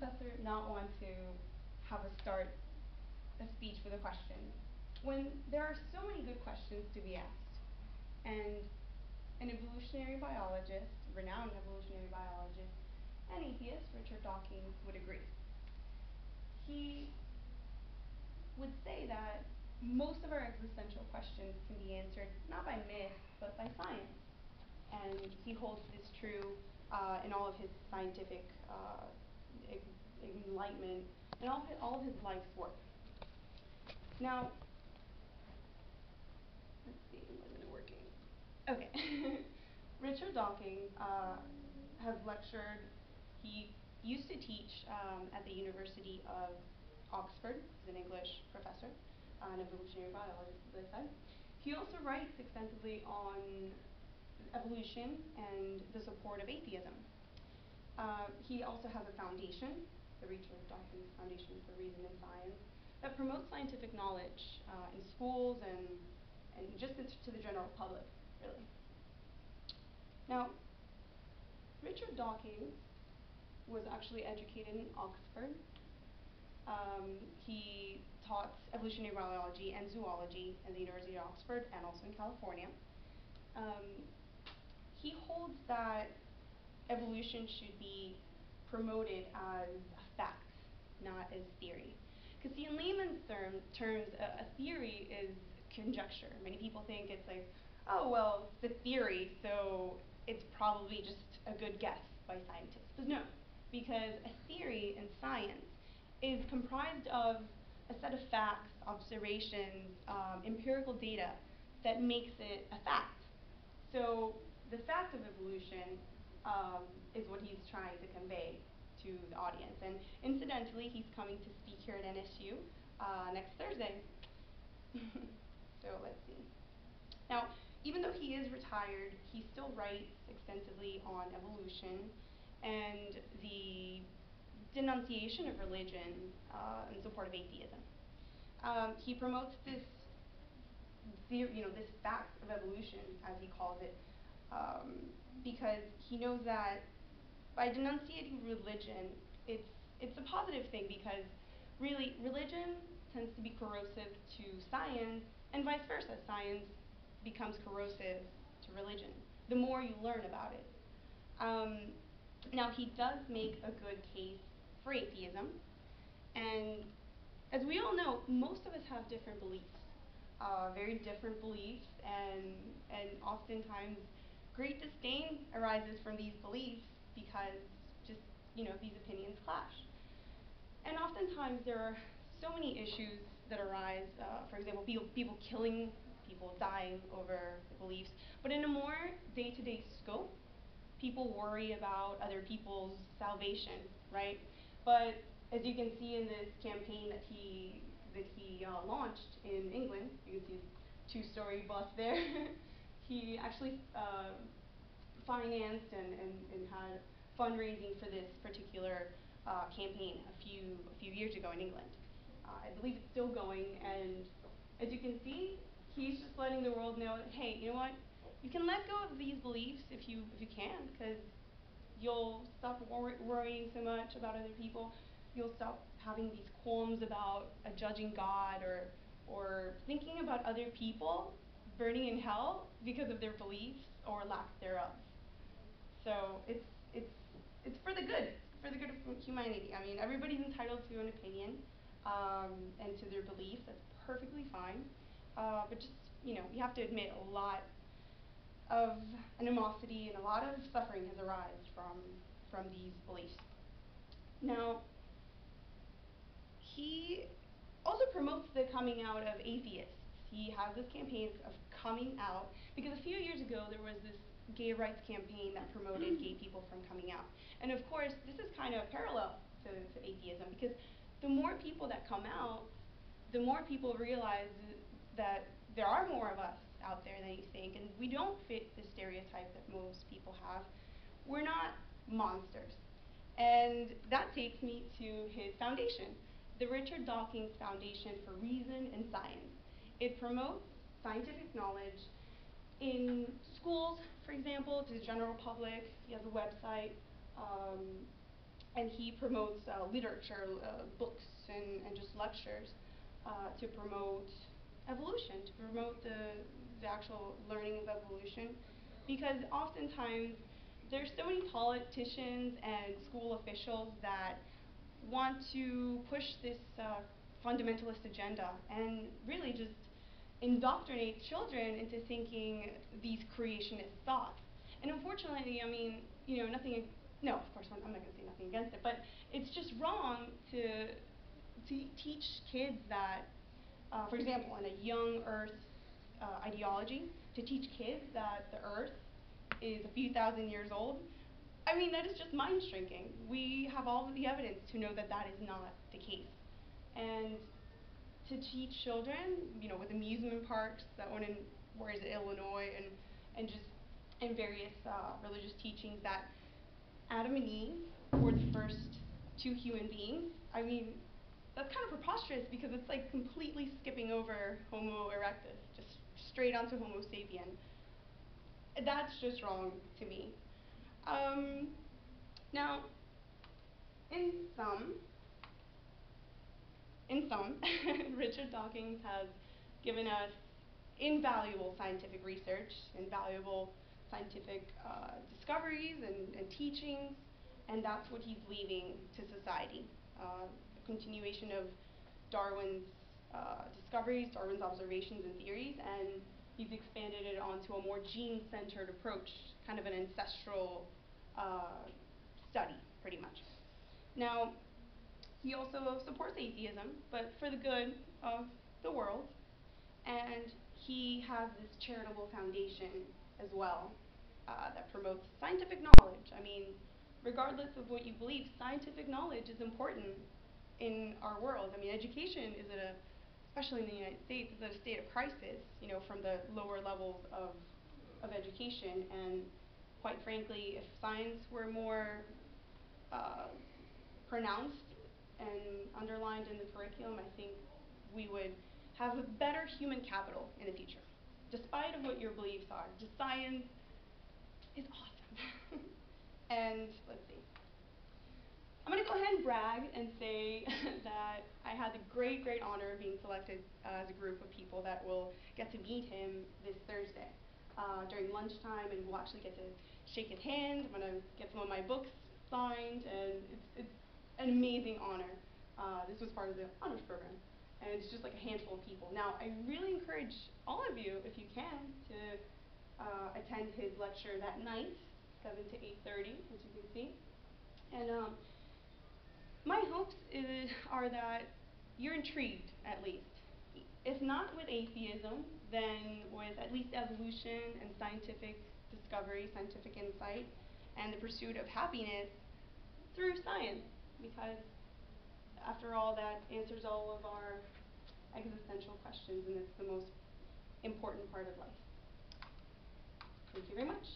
professor not want to have a start a speech with a question when there are so many good questions to be asked? And an evolutionary biologist, renowned evolutionary biologist, and atheist, Richard Dawkins, would agree. He would say that most of our existential questions can be answered not by myth, but by science. And he holds this true in all of his scientific enlightenment and all of his life's work. Now, let's see, wasn't it working? Okay. Richard Dawkins has lectured. He used to teach at the University of Oxford. He's an English professor, an evolutionary biologist, as I said. He also writes extensively on evolution and the support of atheism. He also has a foundation, the Richard Dawkins Foundation for Reason and Science, that promotes scientific knowledge in schools and just to the general public, really. Now, Richard Dawkins was actually educated in Oxford. He taught evolutionary biology and zoology at the University of Oxford and also in California. He holds that evolution should be promoted as a fact, not as theory. Because see, in layman's terms, a theory is conjecture. Many people think it's like, oh, well, it's a theory, so it's probably just a good guess by scientists. But no, because a theory in science is comprised of a set of facts, observations, empirical data that makes it a fact. So the fact of evolution is what he's trying to convey to the audience. And incidentally, he's coming to speak here at NSU next Thursday. So let's see. Now, even though he is retired, he still writes extensively on evolution and the denunciation of religion in support of atheism. He promotes this theory, this fact of evolution, as he calls it, because he knows that by denunciating religion, it's a positive thing, because really religion tends to be corrosive to science, and vice versa. Science becomes corrosive to religion the more you learn about it. Now, he does make a good case for atheism, and as we all know, most of us have different beliefs, very different beliefs, and oftentimes great disdain arises from these beliefs because just, these opinions clash. And oftentimes there are so many issues that arise, for example, people killing, people dying over beliefs, but in a more day-to-day scope, people worry about other people's salvation, right? But as you can see in this campaign that he launched in England, you can see his two-story bus there. He actually financed and had fundraising for this particular campaign a few years ago in England. I believe it's still going, and as you can see, he's just letting the world know that, hey, you know what? You can let go of these beliefs if you can, because you'll stop worrying so much about other people. You'll stop having these qualms about a judging God or thinking about other people burning in hell because of their beliefs or lack thereof. So it's for the good, of humanity. I mean, everybody's entitled to an opinion and to their beliefs. That's perfectly fine. But just, you have to admit a lot of animosity and a lot of suffering has arisen from these beliefs. Now, he also promotes the coming out of atheists. He has this campaign of coming out, because a few years ago there was this gay rights campaign that promoted gay people from coming out. And of course, this is kind of parallel to atheism, because the more people that come out, the more people realize that there are more of us out there than you think, and we don't fit the stereotype that most people have. We're not monsters. And that takes me to his foundation, the Richard Dawkins Foundation for Reason and Science. It promotes scientific knowledge in schools, for example, to the general public. He has a website, and he promotes literature, books, and just lectures to promote evolution, to promote the actual learning of evolution, because oftentimes there's so many politicians and school officials that want to push this fundamentalist agenda and really just indoctrinate children into thinking these creationist thoughts. And unfortunately, I mean, you know, no, of course, I'm not going to say nothing against it, but it's just wrong to teach kids that, for example, in a young Earth ideology, to teach kids that the Earth is a few thousand years old. I mean, that is just mind shrinking. We have all of the evidence to know that that is not the case. And to teach children, you know, with amusement parks, that one in, where is it, Illinois, and just in various religious teachings that Adam and Eve were the first two human beings. I mean, that's kind of preposterous because it's like completely skipping over Homo erectus, just straight onto Homo sapien. That's just wrong to me. Now, in sum, Richard Dawkins has given us invaluable scientific research, invaluable scientific discoveries and teachings, and that's what he's leaving to society. A continuation of Darwin's discoveries, Darwin's observations and theories, and he's expanded it onto a more gene-centered approach, kind of an ancestral study, pretty much. Now, he also supports atheism, but for the good of the world, and he has this charitable foundation as well that promotes scientific knowledge. I mean, regardless of what you believe, scientific knowledge is important in our world. I mean, education is especially in the United States, is at a state of crisis, you know, from the lower levels of education, and quite frankly, if science were more pronounced and underlined in the curriculum, I think we would have a better human capital in the future. Despite of what your beliefs are, just science is awesome. And let's see. I'm going to go ahead and brag and say that I had the great, great honor of being selected as a group of people that will get to meet him this Thursday during lunchtime, and we'll actually get to shake his hand. I'm going to get some of my books signed, and it's an amazing honor. This was part of the honors program, and it's just like a handful of people. Now, I really encourage all of you, if you can, to attend his lecture that night, 7 to 8:30, as you can see. And my hopes are that you're intrigued, at least. If not with atheism, then with at least evolution and scientific discovery, scientific insight, and the pursuit of happiness through science, because after all, that answers all of our existential questions, and it's the most important part of life. Thank you very much.